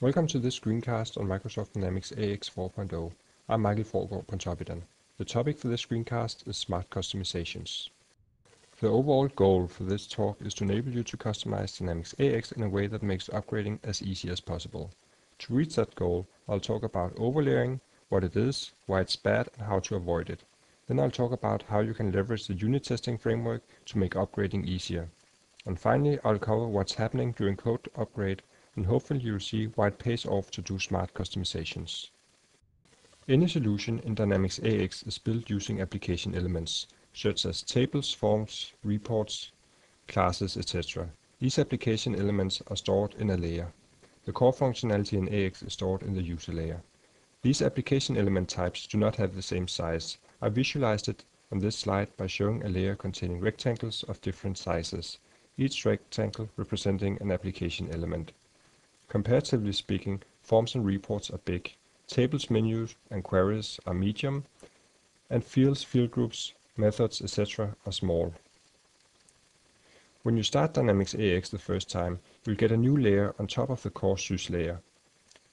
Welcome to this screencast on Microsoft Dynamics AX 4.0. I'm Michael Forgaard Pontoppidan. The topic for this screencast is smart customizations. The overall goal for this talk is to enable you to customize Dynamics AX in a way that makes upgrading as easy as possible. To reach that goal, I'll talk about overlaying, what it is, why it's bad, and how to avoid it. Then I'll talk about how you can leverage the unit testing framework to make upgrading easier. And finally, I'll cover what's happening during code upgrade, and hopefully you'll see why it pays off to do smart customizations. Any solution in Dynamics AX is built using application elements, such as tables, forms, reports, classes, etc. These application elements are stored in a layer. The core functionality in AX is stored in the user layer. These application element types do not have the same size. I visualized it on this slide by showing a layer containing rectangles of different sizes, each rectangle representing an application element. Comparatively speaking, forms and reports are big, tables, menus, and queries are medium, and fields, field groups, methods, etc. are small. When you start Dynamics AX the first time, you'll get a new layer on top of the core SYS layer.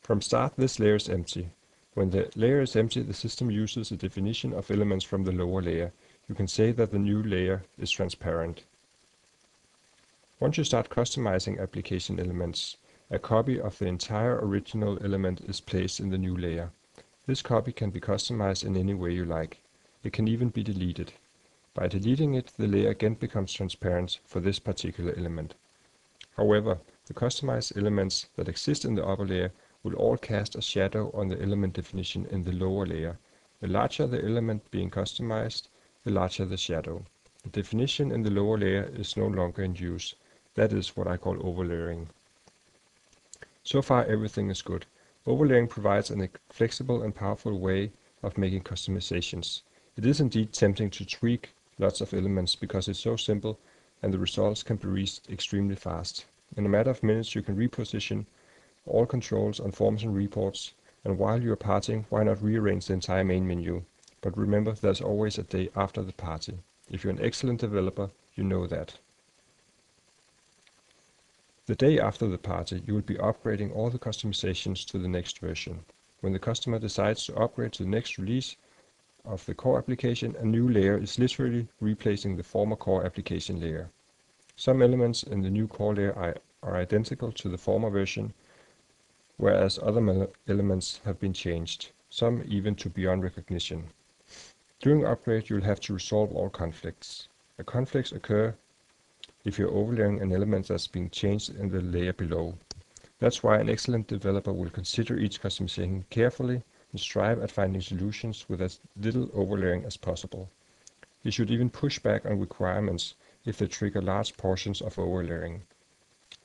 From start, this layer is empty. When the layer is empty, the system uses a definition of elements from the lower layer. You can say that the new layer is transparent. Once you start customizing application elements, a copy of the entire original element is placed in the new layer. This copy can be customized in any way you like. It can even be deleted. By deleting it, the layer again becomes transparent for this particular element. However, the customized elements that exist in the upper layer will all cast a shadow on the element definition in the lower layer. The larger the element being customized, the larger the shadow. The definition in the lower layer is no longer in use. That is what I call overlaying. So far everything is good. Overlaying provides a flexible and powerful way of making customizations. It is indeed tempting to tweak lots of elements because it's so simple and the results can be reached extremely fast. In a matter of minutes you can reposition all controls on forms and reports, and while you are partying, why not rearrange the entire main menu? But remember, there's always a day after the party. If you're an excellent developer, you know that. The day after the party, you will be upgrading all the customizations to the next version. When the customer decides to upgrade to the next release of the core application, a new layer is literally replacing the former core application layer. Some elements in the new core layer are identical to the former version, whereas other elements have been changed, some even to beyond recognition. During upgrade, you will have to resolve all conflicts. The conflicts occur if you're overlaying an element that's being changed in the layer below. That's why an excellent developer will consider each customization carefully and strive at finding solutions with as little overlaying as possible. You should even push back on requirements if they trigger large portions of overlaying.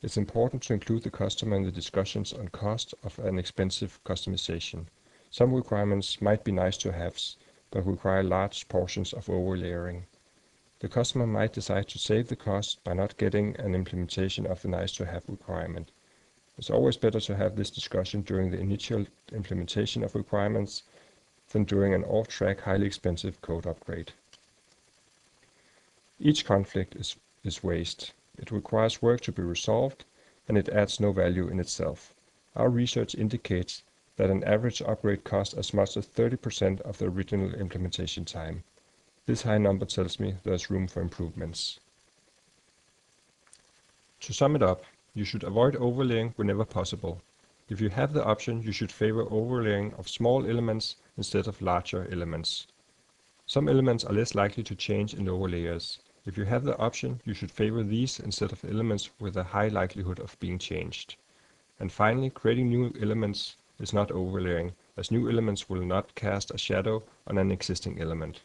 It's important to include the customer in the discussions on cost of an expensive customization. Some requirements might be nice to haves, but require large portions of overlaying. The customer might decide to save the cost by not getting an implementation of the nice-to-have requirement. It's always better to have this discussion during the initial implementation of requirements than during an off-track, highly expensive code upgrade. Each conflict is waste. It requires work to be resolved, and it adds no value in itself. Our research indicates that an average upgrade costs as much as 30% of the original implementation time. This high number tells me there's room for improvements. To sum it up, you should avoid overlaying whenever possible. If you have the option, you should favor overlaying of small elements instead of larger elements. Some elements are less likely to change in lower layers. If you have the option, you should favor these instead of elements with a high likelihood of being changed. And finally, creating new elements is not overlaying, as new elements will not cast a shadow on an existing element.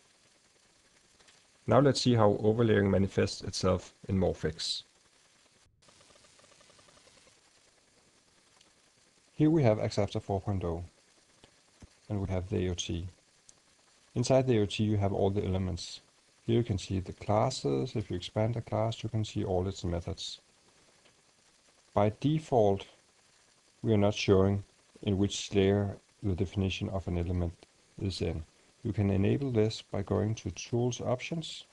Now let's see how overlaying manifests itself in Morphix. Here we have Axapta 4.0, and we have the AOT. Inside the AOT you have all the elements. Here you can see the classes. If you expand a class, you can see all its methods. By default, we are not showing in which layer the definition of an element is in. You can enable this by going to Tools Options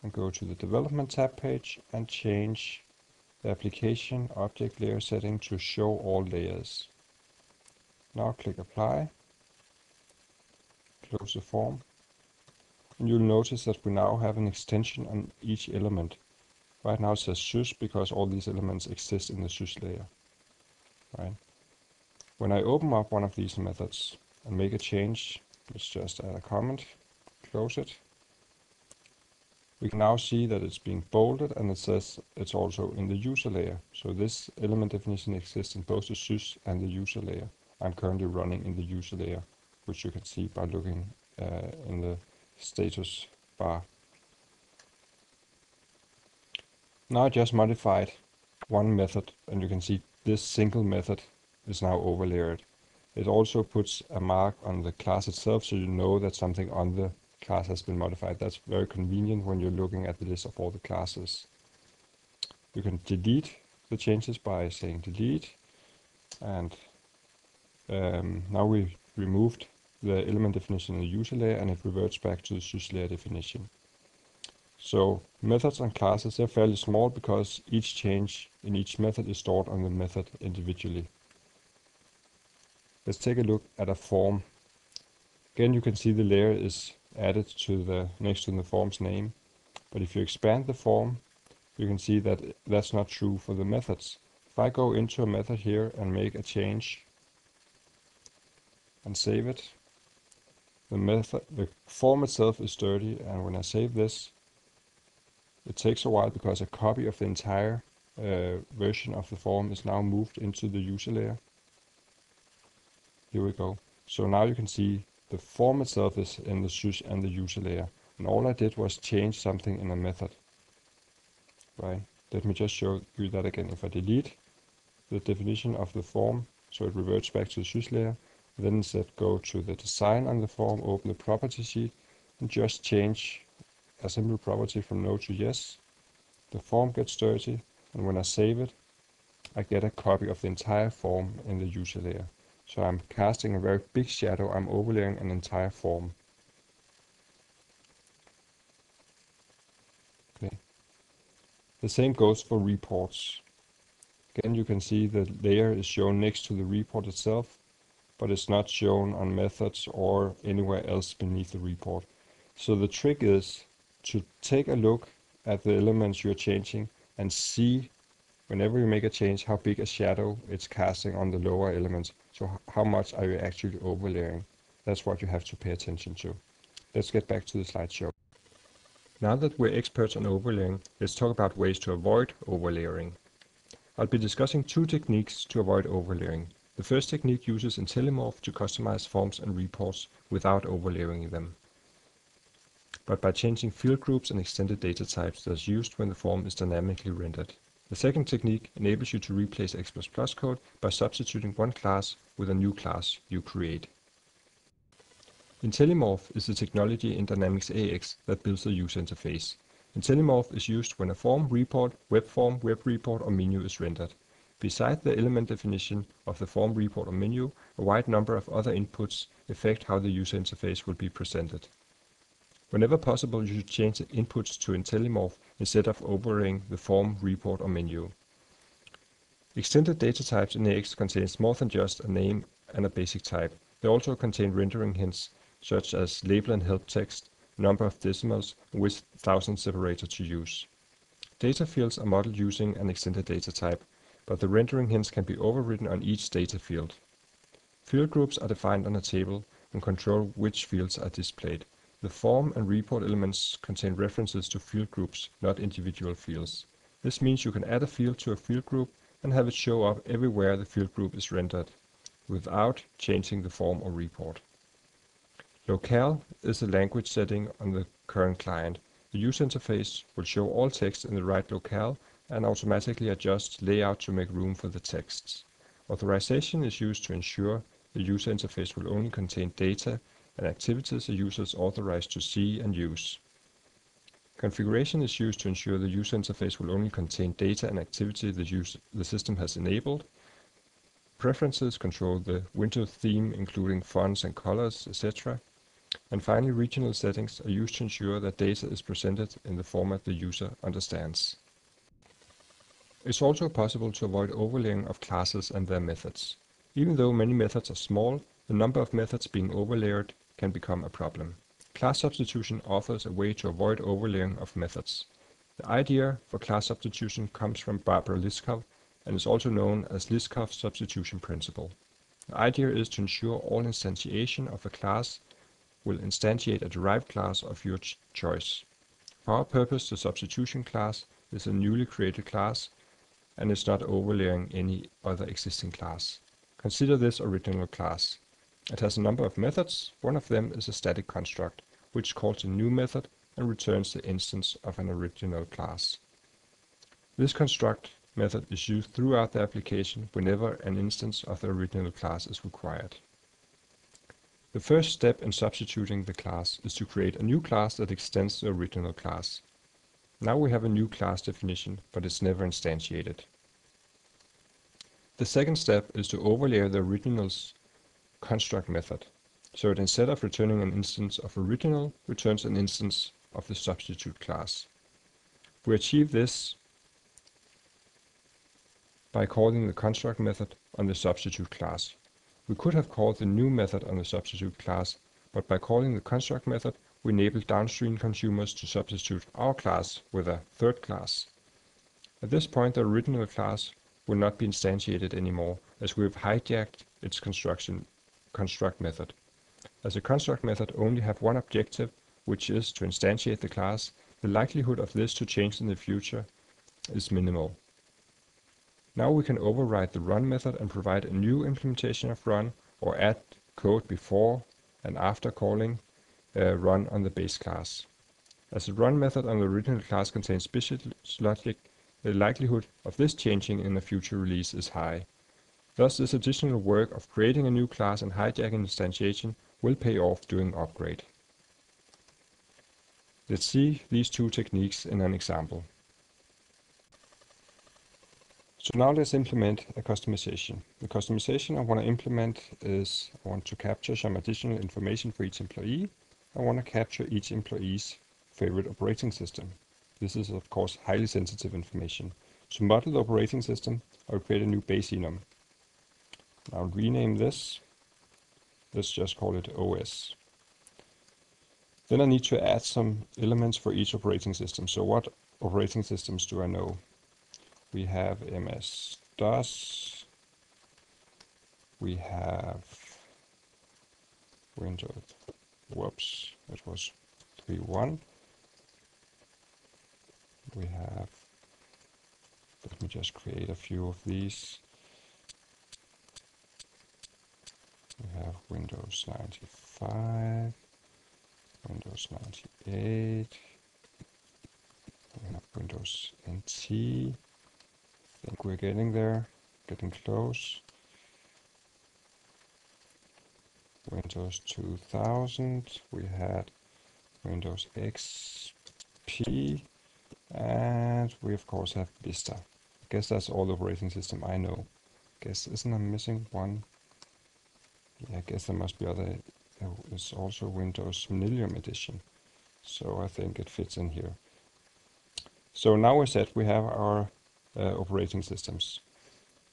and go to the Development tab page and change the application object layer setting to show all layers. Now click apply, close the form, and you'll notice that we now have an extension on each element. Right now it says sys because all these elements exist in the sys layer. Right? When I open up one of these methods and make a change, let's just add a comment, close it. We can now see that it's being bolded and it says it's also in the user layer. So this element definition exists in both the sys and the user layer. I'm currently running in the user layer, which you can see by looking in the status bar. Now I just modified one method and you can see this single method is now overlayered. It also puts a mark on the class itself so you know that something on the class has been modified. That's very convenient when you're looking at the list of all the classes. You can delete the changes by saying delete, and now we removed the element definition in the user layer and it reverts back to the sys layer definition. So methods and classes, they're fairly small because each change in each method is stored on the method individually. Let's take a look at a form. Again, you can see the layer is added to the next to the form's name, but if you expand the form, you can see that that's not true for the methods. If I go into a method here and make a change and save it, the form itself is dirty, and when I save this, it takes a while because a copy of the entire version of the form is now moved into the user layer. Here we go. So now you can see the form itself is in the sys and the user layer, and all I did was change something in a method. Right? Let me just show you that again. If I delete the definition of the form, so it reverts back to the sys layer, then instead go to the design on the form, open the property sheet, and just change a simple property from no to yes. The form gets dirty, and when I save it, I get a copy of the entire form in the user layer. So I'm casting a very big shadow, I'm overlaying an entire form. Okay. The same goes for reports. Again, you can see the layer is shown next to the report itself, but it's not shown on methods or anywhere else beneath the report. So the trick is to take a look at the elements you're changing and see, whenever you make a change, how big a shadow it's casting on the lower elements. So how much are you actually overlaying? That's what you have to pay attention to. Let's get back to the slideshow. Now that we're experts on overlaying, let's talk about ways to avoid overlaying. I'll be discussing two techniques to avoid overlaying. The first technique uses IntelliMorph to customize forms and reports without overlaying them, but by changing field groups and extended data types that's used when the form is dynamically rendered. The second technique enables you to replace X++ code by substituting one class with a new class you create. IntelliMorph is the technology in Dynamics AX that builds the user interface. IntelliMorph is used when a form, report, web report, or menu is rendered. Besides the element definition of the form, report, or menu, a wide number of other inputs affect how the user interface will be presented. Whenever possible, you should change the inputs to IntelliMorph instead of overlaying the form, report, or menu. Extended data types in AX contains more than just a name and a basic type. They also contain rendering hints such as label and help text, number of decimals, and which thousand separator to use. Data fields are modeled using an extended data type, but the rendering hints can be overridden on each data field. Field groups are defined on a table and control which fields are displayed. The form and report elements contain references to field groups, not individual fields. This means you can add a field to a field group and have it show up everywhere the field group is rendered, without changing the form or report. Locale is the language setting on the current client. The user interface will show all text in the right locale and automatically adjust layout to make room for the texts. Authorization is used to ensure the user interface will only contain data and activities a user is authorized to see and use. Configuration is used to ensure the user interface will only contain data and activity the system has enabled. Preferences control the window theme, including fonts and colors, etc. And finally, regional settings are used to ensure that data is presented in the format the user understands. It's also possible to avoid overlaying of classes and their methods. Even though many methods are small, the number of methods being overlayered can become a problem. Class substitution offers a way to avoid overlaying of methods. The idea for class substitution comes from Barbara Liskov and is also known as Liskov's substitution principle. The idea is to ensure all instantiation of a class will instantiate a derived class of your choice. For our purpose, the substitution class is a newly created class and is not overlaying any other existing class. Consider this original class. It has a number of methods. One of them is a static construct, which calls a new method and returns the instance of an original class. This construct method is used throughout the application whenever an instance of the original class is required. The first step in substituting the class is to create a new class that extends the original class. Now we have a new class definition, but it's never instantiated. The second step is to overlay the original's construct method, so that instead of returning an instance of original, returns an instance of the substitute class. We achieve this by calling the construct method on the substitute class. We could have called the new method on the substitute class, but by calling the construct method, we enable downstream consumers to substitute our class with a third class. At this point, the original class will not be instantiated anymore, as we have hijacked its construct method. As the construct method only have one objective, which is to instantiate the class, the likelihood of this to change in the future is minimal. Now we can override the run method and provide a new implementation of run, or add code before and after calling run on the base class. As the run method on the original class contains business logic, the likelihood of this changing in a future release is high. Thus, this additional work of creating a new class and hijacking instantiation will pay off during upgrade. Let's see these two techniques in an example. So now let's implement a customization. The customization I want to implement is I want to capture some additional information for each employee. I want to capture each employee's favorite operating system. This is of course highly sensitive information. To model the operating system, I'll create a new base enum. I'll rename this. Let's just call it OS. Then I need to add some elements for each operating system. So what operating systems do I know? We have MS-DOS. We have Windows. Whoops, it was 3.1. We have, let me just create a few of these. We have Windows 95, Windows 98, we have Windows NT. I think we're getting there, getting close. Windows 2000, we had Windows XP, and we of course have Vista. I guess that's all the operating system I know. Isn't I missing one? Yeah, I guess there must be other. There is also Windows Millennium Edition, so I think it fits in here. So now we're set. We have our operating systems,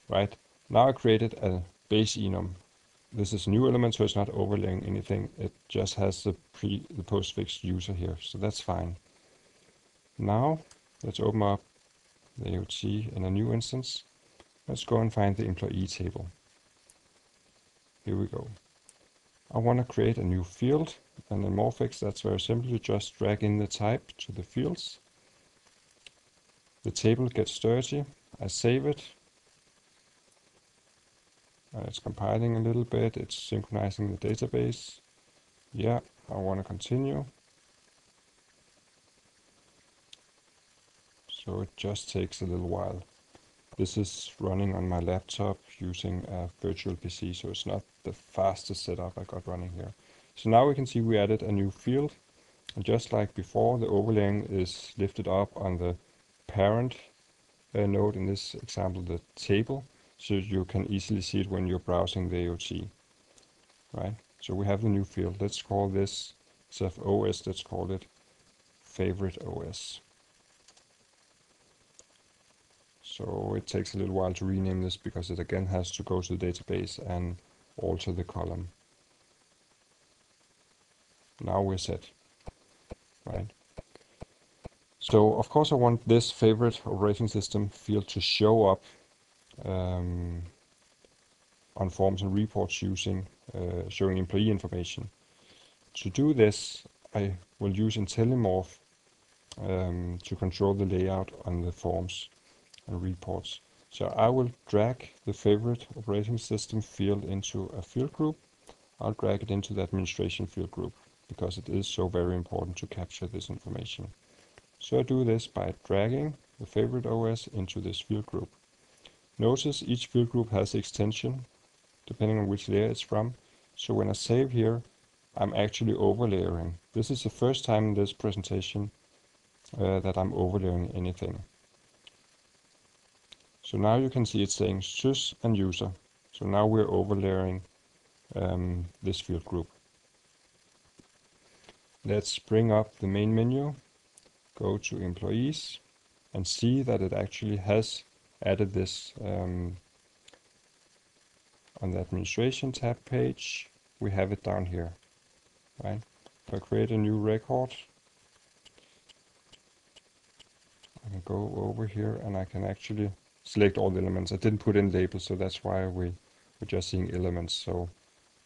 right? Now I created a base enum. This is a new element, so it's not overlaying anything. It just has the postfix user here, so that's fine. Now let's open up the AOT in a new instance. Let's go and find the employee table. Here we go. I want to create a new field, and in Morphix that's very simple. You just drag in the type to the fields. The table gets dirty. I save it. It's compiling a little bit. It's synchronizing the database. Yeah, I want to continue. So it just takes a little while. This is running on my laptop using a virtual PC, so it's not the fastest setup I got running here. So now we can see we added a new field. And just like before, the overlaying is lifted up on the parent node, in this example the table, so you can easily see it when you're browsing the AOT, right? So we have the new field. Let's call this, instead of OS, let's call it favorite OS. So it takes a little while to rename this because it again has to go to the database and alter the column. Now we're set, right? So of course I want this favorite operating system field to show up on forms and reports using showing employee information. To do this, I will use IntelliMorph to control the layout on the forms and reports. So I will drag the favorite operating system field into a field group. I'll drag it into the administration field group because it is so very important to capture this information. So I do this by dragging the favorite OS into this field group. Notice each field group has an extension depending on which layer it's from. So when I save here, I'm actually overlayering. This is the first time in this presentation that I'm overlaying anything. So now you can see it's saying sys and user. So now we're overlaying this field group. Let's bring up the main menu, go to employees, and see that it actually has added this on the administration tab page. We have it down here, right? If I create a new record, I can go over here and I can actually select all the elements. I didn't put in labels, so that's why we're just seeing elements. So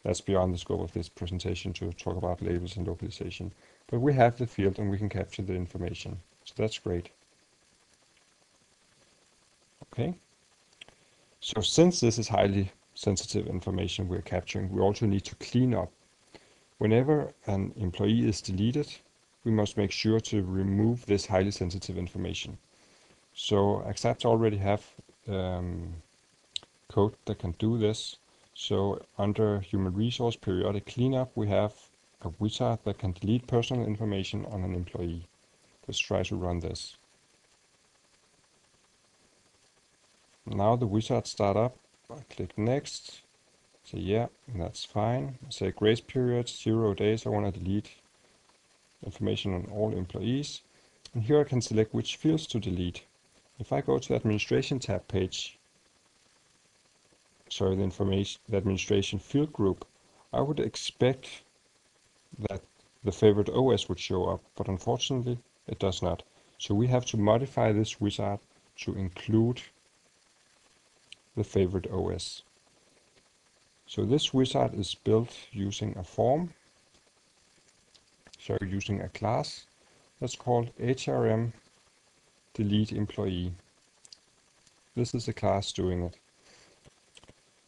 that's beyond the scope of this presentation to talk about labels and localization. But we have the field and we can capture the information. So that's great. Okay. So since this is highly sensitive information we're capturing, we also need to clean up. Whenever an employee is deleted, we must make sure to remove this highly sensitive information. So Axapta already have code that can do this. So under Human Resource Periodic Cleanup, we have a wizard that can delete personal information on an employee. Let's try to run this. Now the wizard start up. I click next. Say yeah, that's fine. Say grace period 0 days. I want to delete information on all employees. And here I can select which fields to delete. If I go to the administration tab page, sorry, the administration field group, I would expect that the favorite OS would show up, but unfortunately it does not. So we have to modify this wizard to include the favorite OS. So this wizard is built using a form, so using a class that's called HRM delete employee. This is the class doing it.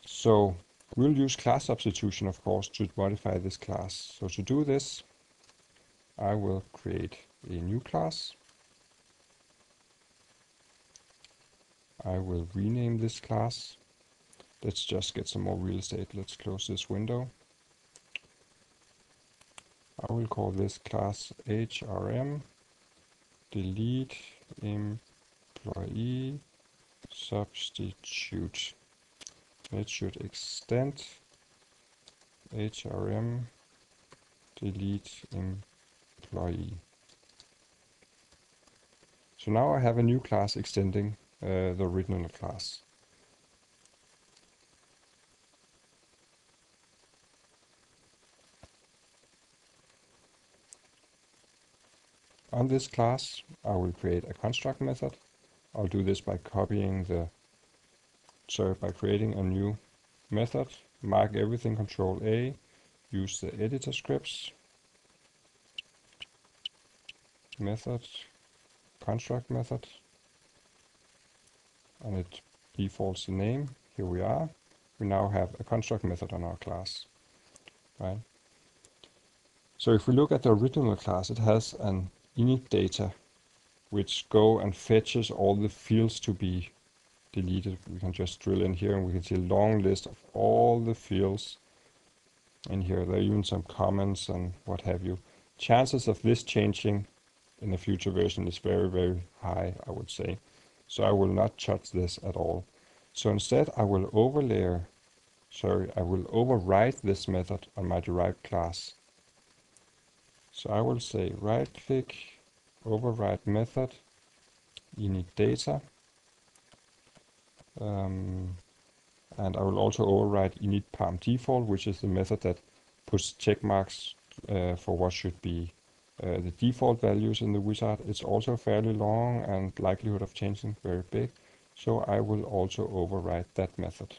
So we'll use class substitution, of course, to modify this class. So to do this, I will create a new class. I will rename this class. Let's just get some more real estate. Let's close this window. I will call this class HRM delete employee substitute. It should extend HRM delete employee. So now I have a new class extending the original class. On this class, I will create a construct method. I'll do this by copying by creating a new method, mark everything, Control A, use the editor scripts, method, construct method, and it defaults the name. Here we are. We now have a construct method on our class, right? So if we look at the original class, it has an init data which go and fetches all the fields to be deleted. We can just drill in here and we can see a long list of all the fields in here. There are even some comments and what have you. Chances of this changing in a future version is very, very high, I would say. So I will not touch this at all. So instead I will overwrite this method on my derived class. So I will say right click, override method, init data, And I will also override init parm default, which is the method that puts check marks for what should be the default values in the wizard. It's also fairly long and likelihood of changing very big, so I will also override that method.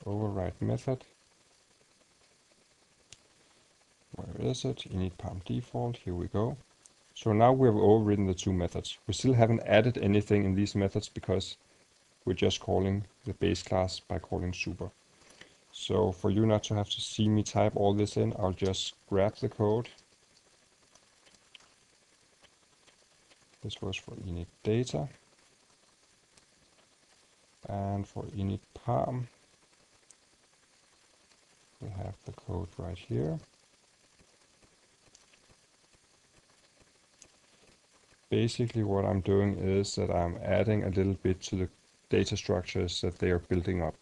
Override method. Where is it? Init parm default. Here we go. So now we have overridden the two methods. We still haven't added anything in these methods because we're just calling the base class by calling super. So for you not to have to see me type all this in, I'll just grab the code. This was for init data. And for init parm, we have the code right here. Basically what I'm doing is that I'm adding a little bit to the data structures that they are building up.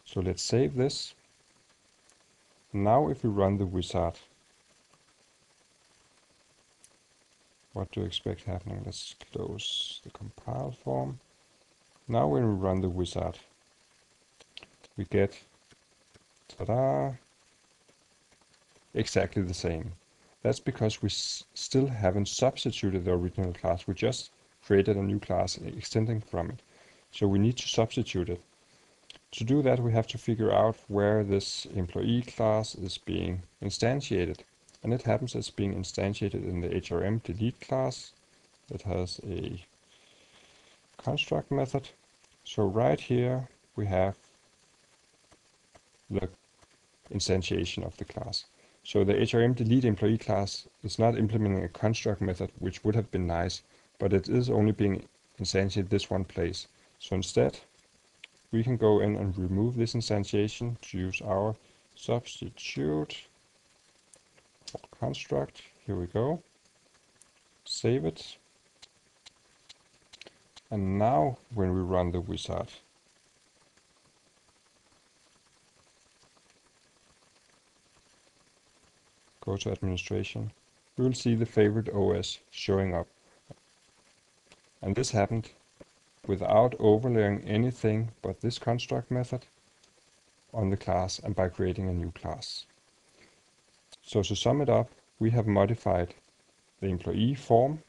So let's save this. Now if we run the wizard, what do you expect happening? Let's close the compile form. Now when we run the wizard, we get, ta-da, exactly the same. That's because we still haven't substituted the original class. We just created a new class extending from it. So we need to substitute it. To do that, we have to figure out where this employee class is being instantiated. And it happens as being instantiated in the HRM delete class that has a construct method. So right here we have the instantiation of the class. So the HRM delete employee class is not implementing a construct method, which would have been nice, but it is only being instantiated this one place. So instead, we can go in and remove this instantiation to use our substitute construct. Here we go. Save it. And now when we run the wizard, go to administration, we will see the favorite OS showing up. And this happened without overlaying anything but this construct method on the class and by creating a new class. So to sum it up, we have modified the employee form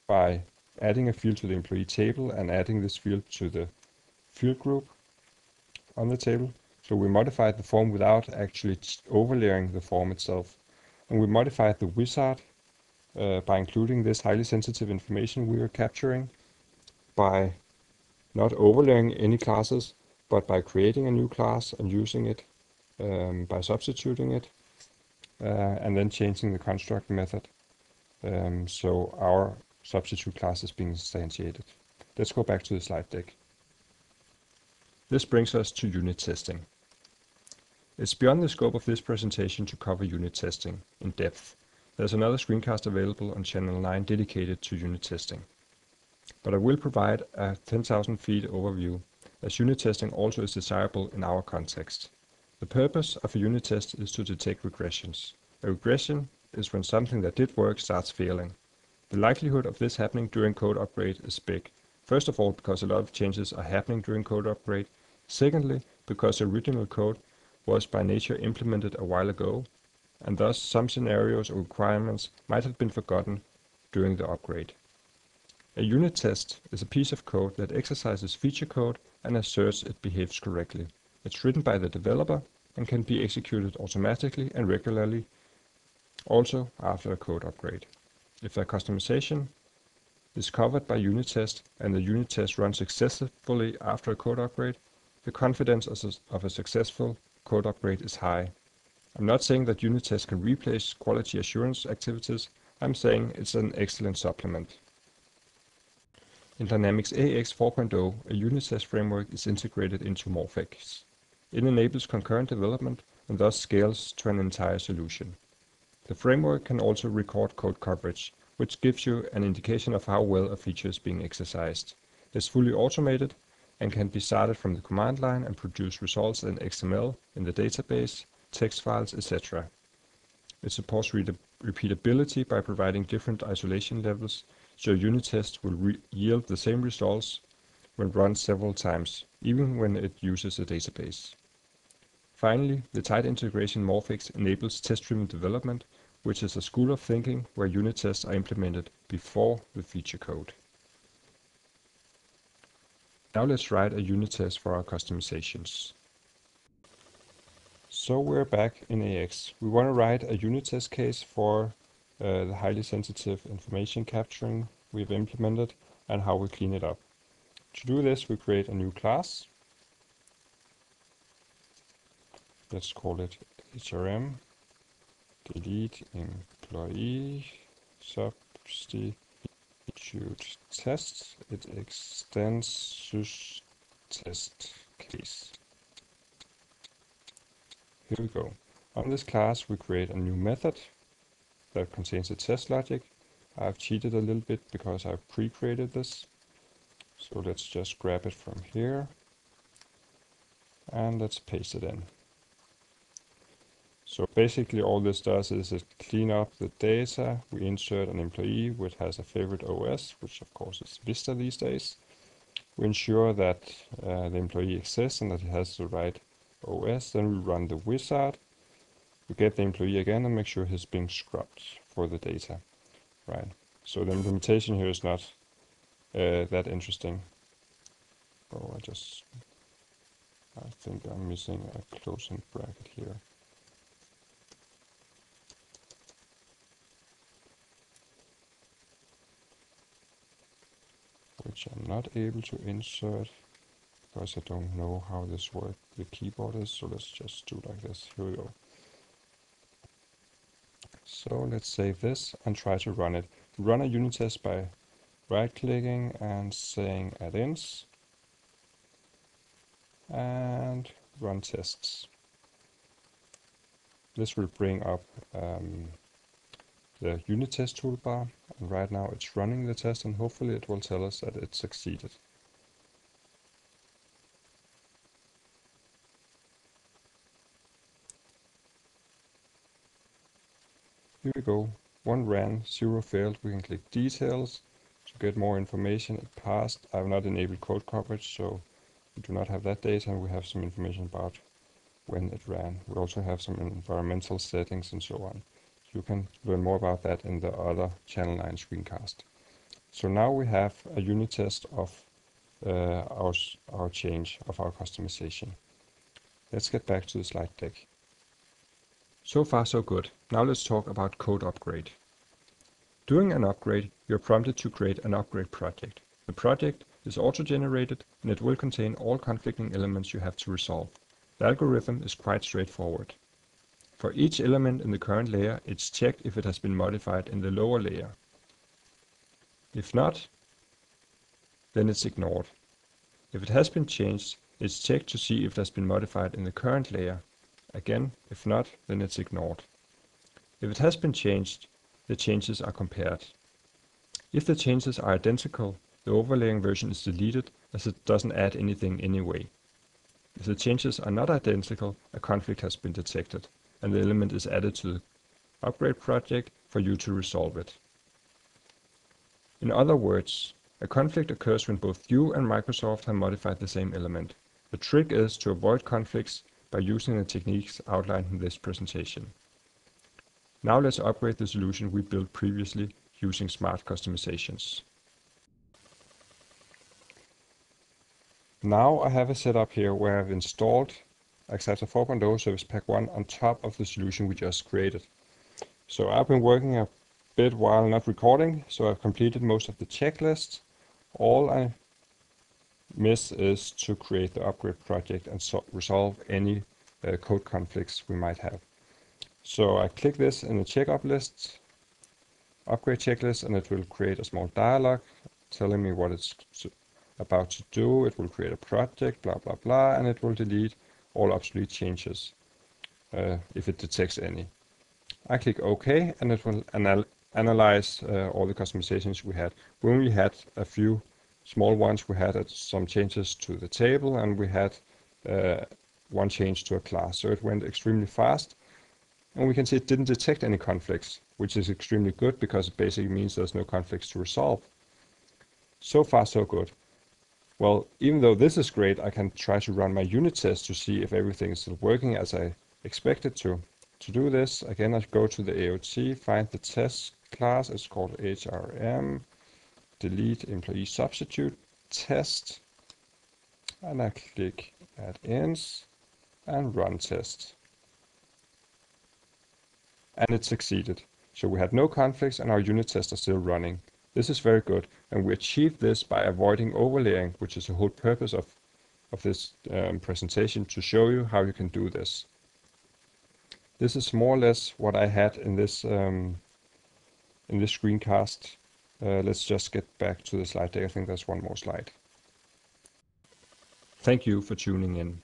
by adding a field to the employee table and adding this field to the field group on the table. So we modified the form without actually overlaying the form itself. And we modified the wizard by including this highly sensitive information we are capturing by not overlaying any classes, but by creating a new class and using it by substituting it, and then changing the construct method. So our substitute class is being instantiated. Let's go back to the slide deck. This brings us to unit testing. It's beyond the scope of this presentation to cover unit testing in depth. There's another screencast available on channel 9 dedicated to unit testing. But I will provide a 10,000 feet overview, as unit testing also is desirable in our context. The purpose of a unit test is to detect regressions. A regression is when something that did work starts failing. The likelihood of this happening during code upgrade is big. First of all, because a lot of changes are happening during code upgrade. Secondly, because the original code was by nature implemented a while ago, and thus some scenarios or requirements might have been forgotten during the upgrade. A unit test is a piece of code that exercises feature code and asserts it behaves correctly. It's written by the developer and can be executed automatically and regularly, also after a code upgrade. If a customization is covered by unit test and the unit test runs successfully after a code upgrade, the confidence of a successful code upgrade is high. I'm not saying that unit tests can replace quality assurance activities. I'm saying it's an excellent supplement. In Dynamics AX 4.0, a unit test framework is integrated into Morphex. It enables concurrent development and thus scales to an entire solution. The framework can also record code coverage, which gives you an indication of how well a feature is being exercised. It's fully automated and can be started from the command line and produce results in XML in the database, text files, etc. It supports repeatability by providing different isolation levels, so unit tests will yield the same results when run several times, even when it uses a database. Finally, the tight integration Morphix enables test-driven development, which is a school of thinking where unit tests are implemented before the feature code. Now let's write a unit test for our customizations. So we're back in AX. We want to write a unit test case for the highly sensitive information capturing we've implemented and how we clean it up. To do this, we create a new class. Let's call it HRM delete employee substitute test. It extends sys test case. Here we go. On this class, we create a new method that contains a test logic. I've cheated a little bit because I've pre-created this. So let's just grab it from here and let's paste it in. So basically all this does is it clean up the data. We insert an employee which has a favorite OS, which of course is Vista these days. We ensure that the employee exists and that he has the right OS. Then we run the wizard. We get the employee again and make sure he's being scrubbed for the data. Right. So the implementation here is not that interesting. Oh, I think I'm missing a closing bracket here. Which I'm not able to insert because I don't know how this works. The keyboard is, so let's just do like this. Here we go. So let's save this and try to run it. Run a unit test by right-clicking and saying add-ins and run tests. This will bring up the unit test toolbar, and right now it's running the test and hopefully it will tell us that it succeeded. Here we go. 1 ran, 0 failed. We can click details to get more information. It passed. I have not enabled code coverage, so we do not have that data, and we have some information about when it ran. We also have some environmental settings and so on. You can learn more about that in the other Channel 9 screencast. So now we have a unit test of our change, of our customization. Let's get back to the slide deck. So far so good. Now let's talk about code upgrade. During an upgrade, you're prompted to create an upgrade project. The project is auto-generated and it will contain all conflicting elements you have to resolve. The algorithm is quite straightforward. For each element in the current layer, it's checked if it has been modified in the lower layer. If not, then it's ignored. If it has been changed, it's checked to see if it has been modified in the current layer. Again, if not, then it's ignored. If it has been changed, the changes are compared. If the changes are identical, the overlaying version is deleted as it doesn't add anything anyway. If the changes are not identical, a conflict has been detected, and the element is added to the upgrade project for you to resolve it. In other words, a conflict occurs when both you and Microsoft have modified the same element. The trick is to avoid conflicts by using the techniques outlined in this presentation. Now let's upgrade the solution we built previously using smart customizations. Now I have a setup here where I've installed Axapta 4.0 Service Pack 1 on top of the solution we just created. So I've been working a bit while not recording, so I've completed most of the checklists. All I miss is to create the upgrade project and resolve any code conflicts we might have. So I click this in the checkup list, upgrade checklist, and it will create a small dialog telling me what it's about to do. It will create a project, blah, blah, blah, and it will delete all obsolete changes if it detects any. I click OK, and it will analyze all the customizations we had. We only had a few small ones. We had some changes to the table, and we had one change to a class. So it went extremely fast. And we can see it didn't detect any conflicts, which is extremely good because it basically means there's no conflicts to resolve. So far, so good. Well, even though this is great, I can try to run my unit test to see if everything is still working as I expect it to. To do this, again, I go to the AOT, find the test class, it's called HRM, delete employee substitute test, and I click add ins and run test. And it succeeded. So we had no conflicts and our unit tests are still running. This is very good, and we achieved this by avoiding overlaying, which is the whole purpose of this presentation, to show you how you can do this. This is more or less what I had in this screencast. Let's just get back to the slide deck. I think there's one more slide. Thank you for tuning in.